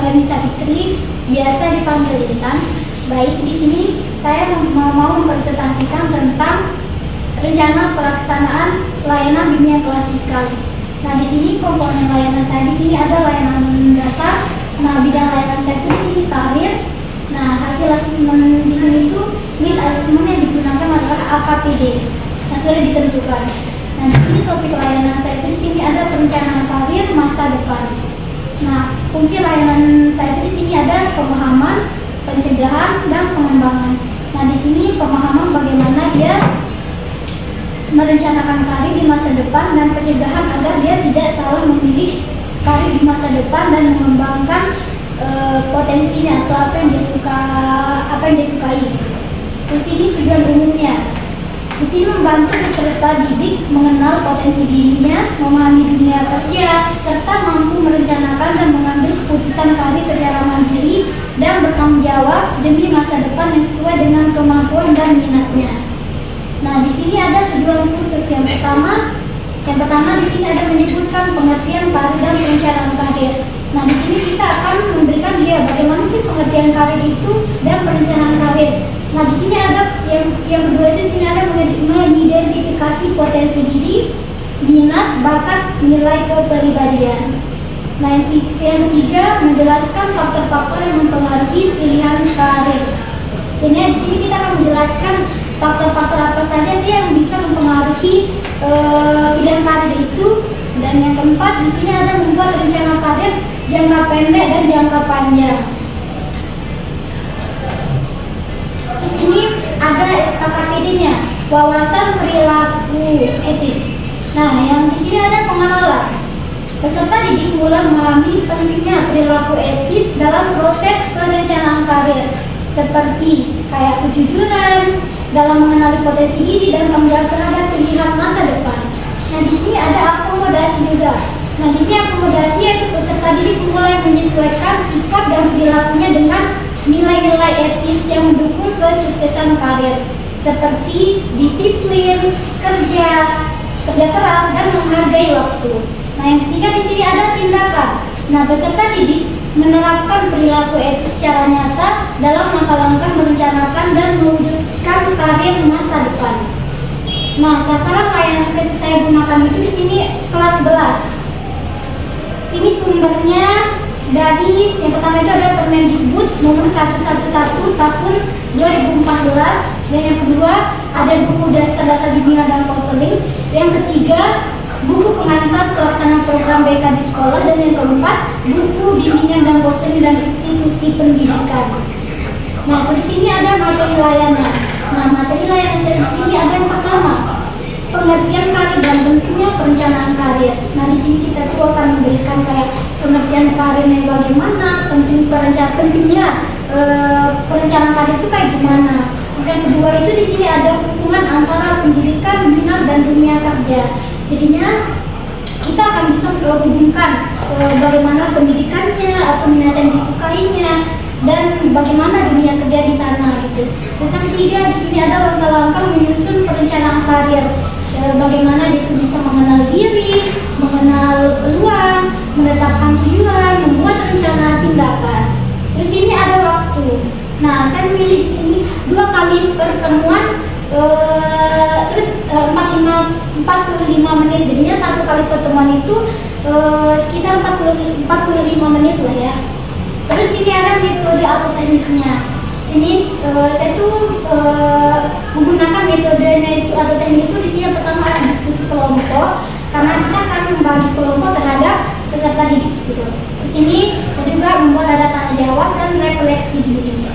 Nisa Fitri, biasa dipanggil Intan. Baik, di sini saya mau mempresentasikan tentang rencana pelaksanaan layanan dunia klasikal. Nah, di sini komponen layanan saya di sini ada layanan dasar. Nah, bidang layanan saya itu di sini karir. Nah, hasil asesmen di sini itu need asesmen yang digunakan adalah AKPD. Nah, sudah ditentukan. Nah, di sini topik layanan saya itu di sini ada perencanaan karir masa depan. Nah, fungsi layanan saya itu di sini ada pemahaman, pencegahan, dan pengembangan. Nah, di sini pemahaman bagaimana dia merencanakan karir di masa depan dan pencegahan agar dia tidak salah memilih karir di masa depan dan mengembangkan potensinya atau apa yang dia sukai. Di sini tujuan umumnya. Di sini membantu peserta didik mengenal potensi dirinya, memahami dunia kerja, serta mampu merencanakan dan mengambil keputusan karir secara mandiri dan bertanggung jawab demi masa depan yang sesuai dengan kemampuan dan minatnya. Nah, di sini ada tujuan khusus. Yang pertama di sini ada menyebutkan pengertian karir dan perencanaan karir. Nah, di sini kita akan memberikan dia bagaimana sih pengertian karir itu dan perencanaan karir. Nah, di sini ada yang kedua itu di sini ada mengidentifikasi potensi diri, minat, bakat, nilai kepribadian. Nah, yang ketiga menjelaskan faktor-faktor yang mempengaruhi pilihan karir. Ini di sini kita akan menjelaskan faktor-faktor apa saja sih yang bisa mempengaruhi pilihan karir itu. Dan yang keempat di sini ada membuat rencana karir jangka pendek dan jangka panjang. Di sini ada SKKPD-nya, wawasan perilaku etis. Nah, yang di sini ada pengenalan. Peserta didik mulai memahami pentingnya perilaku etis dalam proses perencanaan karir, seperti kayak kejujuran dalam mengenali potensi diri dan tanggung jawab terhadap pilihan masa depan. Nah, di sini ada akomodasi juga. Nah, di sini akomodasi yaitu peserta didik mulai menyesuaikan sikap dan perilakunya dengan nilai-nilai etis yang mendukung kesuksesan karir, seperti disiplin, kerja keras, dan menghargai waktu. Nah, yang ketiga di sini ada tindakan. Nah, peserta didik menerapkan perilaku etis secara nyata dalam langkah-langkah merencanakan dan mewujudkan karir masa depan. Nah, sasaran layanan saya gunakan itu di sini kelas 11. Sini sumbernya dari yang pertama itu ada Permendikbud nomor 111 tahun 2014, dan yang kedua ada buku dasar dunia dan konseling, yang ketiga buku pengantar pelaksanaan program BK di sekolah, dan yang keempat buku bimbingan dan konseling dan institusi pendidikan. Nah, di sini ada materi layanan. Nah, materi layanan saya di sini ada yang pertama pengertian karir dan pentingnya perencanaan karir. Nah, di sini kita tuh akan memberikan kayak pengertian karirnya bagaimana, pentingnya perencanaan karir itu kayak gimana. Terus yang kedua itu di sini ada hubungan antara pendidikan, minat, dan dunia kerja. Jadinya kita akan bisa menghubungkan bagaimana pendidikannya atau minat yang disukainya dan bagaimana dunia kerja di sana gitu. Terus yang ketiga di sini ada langkah-langkah menyusun perencanaan karir. Bagaimana dia itu bisa mengenal diri, mengenal peluang, menetapkan tujuan, membuat rencana tindakan. Di sini ada waktu. Nah, saya memilih di sini 2 kali pertemuan, terus 45 menit. Jadinya 1 kali pertemuan itu sekitar 45 menit lah ya. Terus sini ada metode atau tekniknya. Sini saya tuh menggunakan metodenya itu atau teknik itu di sini yang pertama ada diskusi kelompok, karena kita akan membagi kelompok terhadap peserta didik gitu. Di sini kita juga membuat ada tanya jawab dan refleksi diri.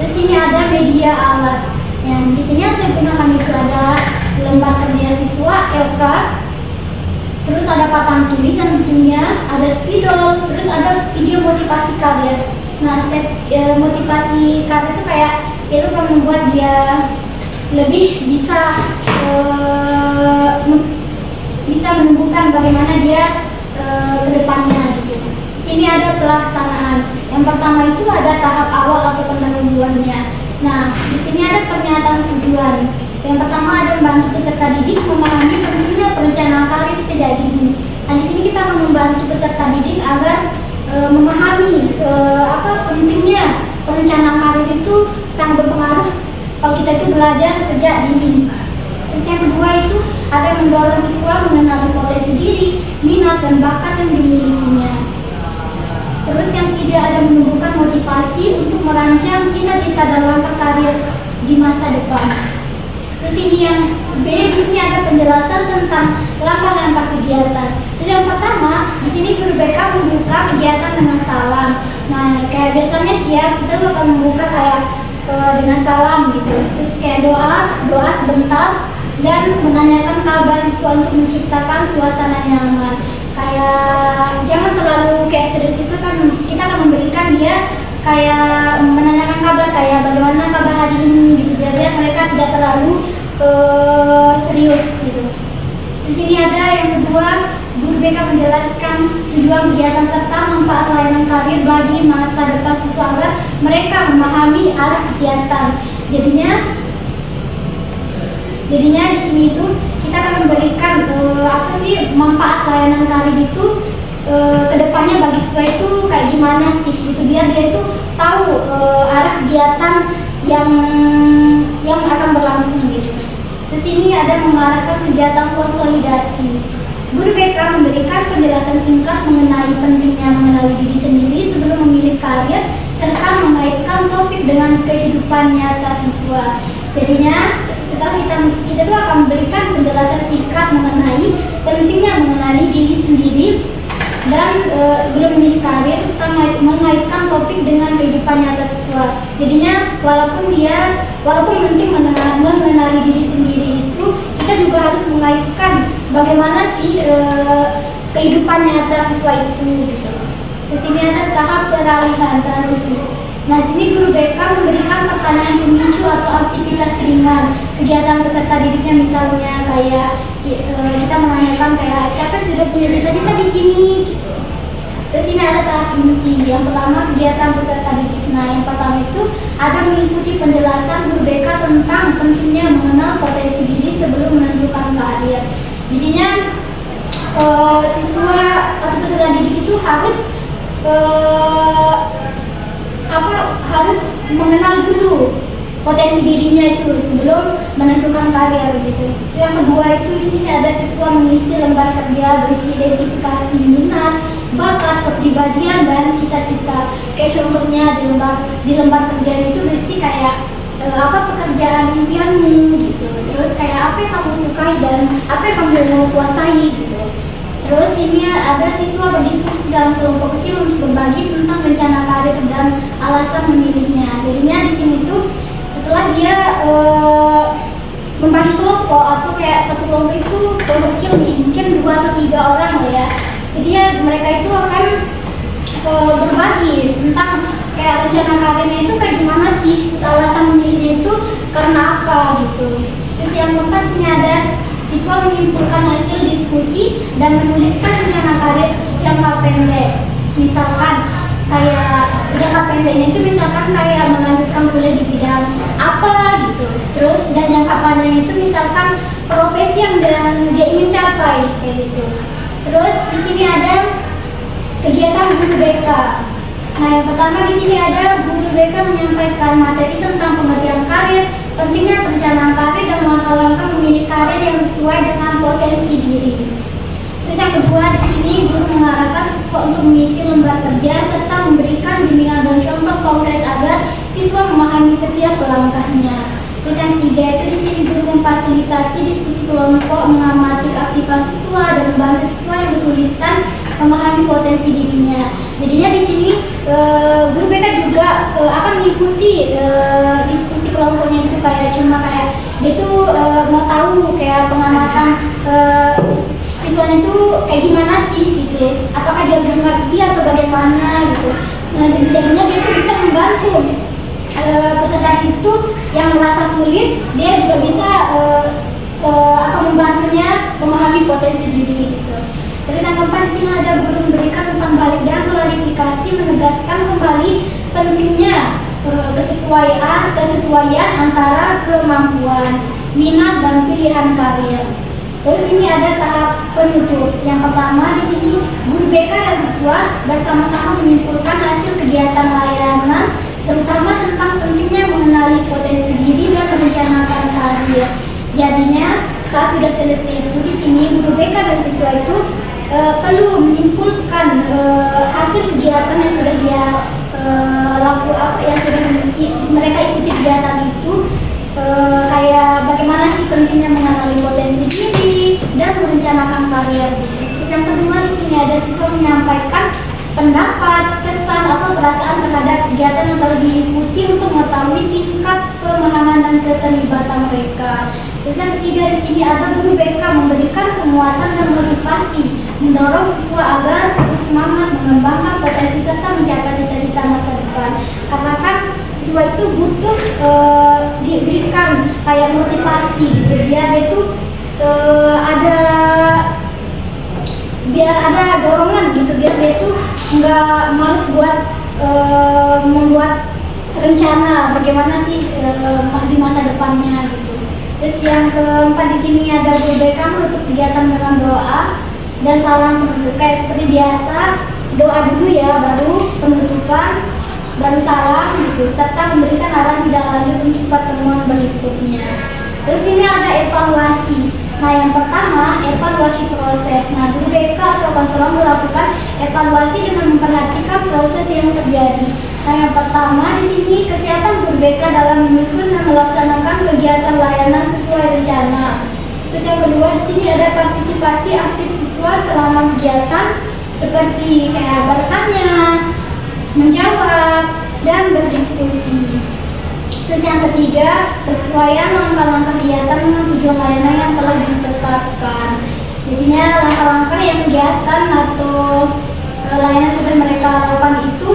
Di sini ada media alat. Yang di sini yang saya gunakan itu ada lembar kerja siswa LK, terus ada papan tulisan tentunya, ada spidol, terus ada video motivasi karir. Nah, motivasi karir itu kayak itu kan membuat dia lebih bisa menumbuhkan bagaimana dia ke depannya gitu. Di sini ada pelaksanaan. Yang pertama itu ada tahap awal atau pendahuluannya. Nah, di sini ada pernyataan tujuan. Yang pertama ada membantu peserta didik memahami pentingnya perencanaan karir sejak dini. Nah, di sini kita akan membantu peserta didik agar memahami apa pentingnya perencanaan karir itu sangat berpengaruh kalau kita itu belajar sejak dini. Terus yang kedua itu ada yang mendorong siswa mengenali potensi diri, minat dan bakat yang dimilikinya. Terus yang ketiga ada menumbuhkan motivasi untuk merancang cita-cita dan langkah karir di masa depan. Terus ini yang B, di sini ada penjelasan tentang langkah-langkah kegiatan. Terus yang pertama, di sini guru BK membuka kegiatan dengan salam. Nah, kayak biasanya sih ya, kita tuh akan membuka kayak dengan salam gitu. Terus kayak doa sebentar dan menanyakan kabar siswa untuk menciptakan suasana nyaman. Kayak jangan terlalu kayak serius, itu kan kita akan memberikan dia kayak menanyakan kabar kayak bagaimana kabar hari ini gitu, biar mereka tidak terlalu serius gitu. Di sini ada yang kedua, guru BK menjelaskan tujuan kegiatan serta manfaat layanan karir bagi masa depan siswa agar mereka memahami arah kegiatan. Jadinya di sini itu kita akan memberikan apa sih manfaat layanan karir itu kedepannya bagi siswa itu kayak gimana sih gitu, biar dia itu tahu arah kegiatan yang akan berlangsung gitu. Di sini ada mengarahkan kegiatan konsolidasi. Guru BK memberikan penjelasan singkat mengenai pentingnya mengenali diri sendiri sebelum memilih karir serta mengaitkan topik dengan kehidupan nyata siswa. Jadinya setelah kita tuh akan memberikan penjelasan singkat mengenai pentingnya mengenali diri sendiri dan sebelum memilih karir serta mengaitkan topik dengan kehidupan nyata siswa. Jadinya walaupun penting mengenali diri sendiri itu, kita juga harus mengaitkan bagaimana sih kehidupan nyata siswa itu gitu. Di sini ada tahap peralihan transisi. Nah, sini guru BK memberikan pertanyaan pemicu atau aktivitas ringan kegiatan peserta didiknya, misalnya kayak kita menanyakan kayak siapa yang sudah punya cita-cita di sini gitu. Terus ini ada tahap inti. Yang pertama kegiatan peserta didik. Nah, yang pertama itu ada mengikuti penjelasan guru BK tentang pentingnya mengenal potensi diri sebelum menentukan karir. Jadinya siswa atau peserta didik itu harus harus mengenal dulu potensi dirinya itu sebelum menentukan karir gitu. Yang kedua itu di sini ada siswa mengisi lembar kerja berisi identifikasi minat, bakat, kepribadian dan cita-cita. Kayak contohnya di lembar kerja itu berisi kayak apa pekerjaan impianmu gitu. Terus kayak apa yang kamu sukai dan apa yang kamu mau kuasai gitu. Terus ini ada siswa berdiskusi dalam kelompok kecil untuk berbagi tentang rencana karir dan alasan memilihnya. Jadinya di sini tuh setelah dia membagi kelompok atau kayak satu kelompok itu kelompok kecil nih, mungkin 2 atau 3 orang lah ya. Jadi mereka itu akan berbagi tentang kayak rencana karirnya itu kayak gimana sih, terus alasan memilihnya itu karena apa gitu. Terus yang keempat sini ada siswa menyimpulkan hasil diskusi dan menuliskan rencana karir jangka pendek. Misalkan kayak jangka pendeknya itu misalkan kayak melanjutkan kuliah di bidang apa gitu. Terus dan jangka panjangnya itu misalkan profesi yang dia ingin capai kayak gitu. Terus di sini ada kegiatan guru BK. Nah, yang pertama di sini ada guru BK menyampaikan materi tentang pengertian karir, pentingnya perencanaan karir dan langkah-langkah memilih karir yang sesuai dengan potensi diri. Terus yang kedua di sini guru mengarahkan siswa untuk mengisi lembar kerja serta memberikan bimbingan dan contoh konkret agar siswa memahami setiap langkahnya. Terus yang ketiga itu di sini guru memfasilitasi diskusi kelompok, mengamati keaktifan siswa dan membantu siswa yang kesulitan memahami potensi dirinya. Jadinya di sini guru BK juga akan mengikuti diskusi kelompoknya itu kayak cuma kayak dia tuh mau tahu kayak pengamatan siswanya itu kayak gimana sih gitu. Apakah dia mengerti atau bagaimana gitu. Nah, jadinya dia tuh bisa membantu peserta itu yang merasa sulit, dia juga bisa membantunya memahami potensi diri gitu. Terus yang keempat di sini ada guru memberikan umpan balik dan klarifikasi, menegaskan kembali pentingnya kesesuaian antara kemampuan, minat dan pilihan karir. Terus ini ada tahap penutup. Yang pertama di sini guru BK dan siswa bersama-sama menyimpulkan hasil kegiatan layanan, terutama tentang pentingnya mengenali potensi diri dan merencanakan karir. Jadinya saat sudah selesai itu di sini guru BK dan siswa itu perlu menyimpulkan hasil kegiatan yang sudah dia yang sudah mereka ikuti kegiatan itu, kayak bagaimana sih pentingnya mengenali potensi diri dan merencanakan karir gitu. Terus yang kedua di sini ada siswa menyampaikan pendapat, kesan atau perasaan terhadap kegiatan yang telah diikuti untuk mengetahui tingkat pemahaman dan keterlibatan mereka. Terus yang ketiga di sini ada guru BK memberikan penguatan dan motivasi, mendorong siswa agar terus semangat mengembangkan potensi serta mencapai cita-cita masa depan. Karena kan siswa itu butuh diberikan kayak motivasi gitu, biar dia tuh ada dorongan gitu, biar dia tuh nggak males buat membuat rencana bagaimana sih di masa depannya gitu. Terus yang keempat di sini ada guru BK menutup kegiatan dengan doa dan salam penutup. Kayak seperti biasa, doa dulu ya, baru penutupan, baru salam gitu, serta memberikan arahan tidak lanjut untuk pertemuan berikutnya. Terus ini ada evaluasi. Nah, yang pertama evaluasi proses. Nah, guru BK atau konselor melakukan evaluasi dengan memperhatikan proses yang terjadi. Nah, yang pertama di sini kesiapan guru BK dalam menyusun dan melaksanakan kegiatan layanan sesuai rencana. Terus yang kedua di sini ada partisipasi aktif siswa selama kegiatan, seperti kayak bertanya, menjawab, dan berdiskusi. Terus yang ketiga, kesesuaian langkah-langkah kegiatan dengan tujuan layanan yang telah ditetapkan. Jadinya langkah-langkah yang kegiatan atau layanan sudah mereka lakukan itu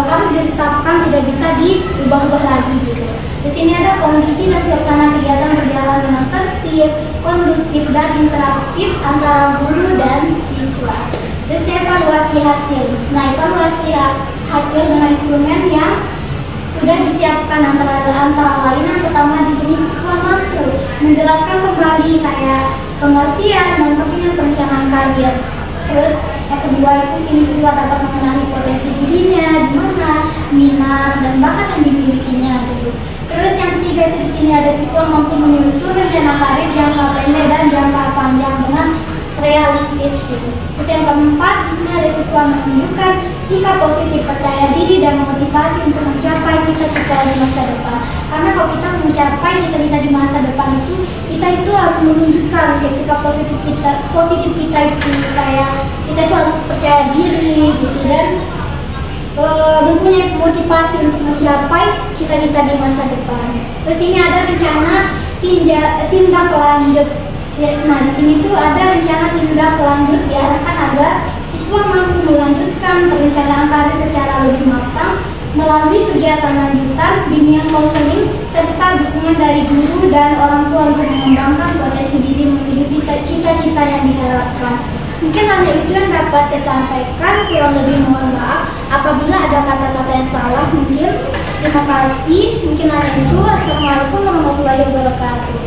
harus ditetapkan, tidak bisa diubah-ubah lagi gitu. Di sini ada kondisi dan suasana kegiatan berjalan dengan tertib, kondusif, dan interaktif antara guru dan siswa. Terus evaluasi hasil. Nah, evaluasi hasil dengan instrumen yang sudah disiapkan antara lain yang pertama di sini siswa mampu menjelaskan kembali kayak pengertian dan pentingnya perencanaan karir. Terus yang kedua itu sini siswa dapat mengenali potensi dirinya, di mana minat dan bakat yang dimilikinya gitu. Terus yang ketiga itu di sini ada siswa mampu menyusun rencana karir jangka pendek dan jangka panjang dengan realistis gitu. Terus yang keempat di sini ada siswa menunjukkan sikap positif, percaya diri dan memotivasi untuk mencapai cita-cita di masa depan. Karena kalau kita mencapai cita-cita di masa depan itu, kita itu harus menunjukkan sikap positif kita itu, kayak kita itu harus percaya diri gitu, dan mempunyai motivasi untuk mencapai cita-cita di masa depan. Terus ini ada rencana tindak lanjut. Nah, di sini tuh ada rencana tindak lanjut diarahkan agar siswa mampu melanjutkan perencanaan karir secara lebih matang melalui kegiatan lanjutan, bimbingan konseling, serta dukungan dari guru dan orang tua untuk mengembangkan potensi diri menuju cita-cita yang diharapkan. Mungkin hanya itu yang dapat saya sampaikan, kurang lebih mohon maaf apabila ada kata-kata yang salah mungkin. Terima kasih, mungkin hanya itu. Assalamualaikum warahmatullahi wabarakatuh.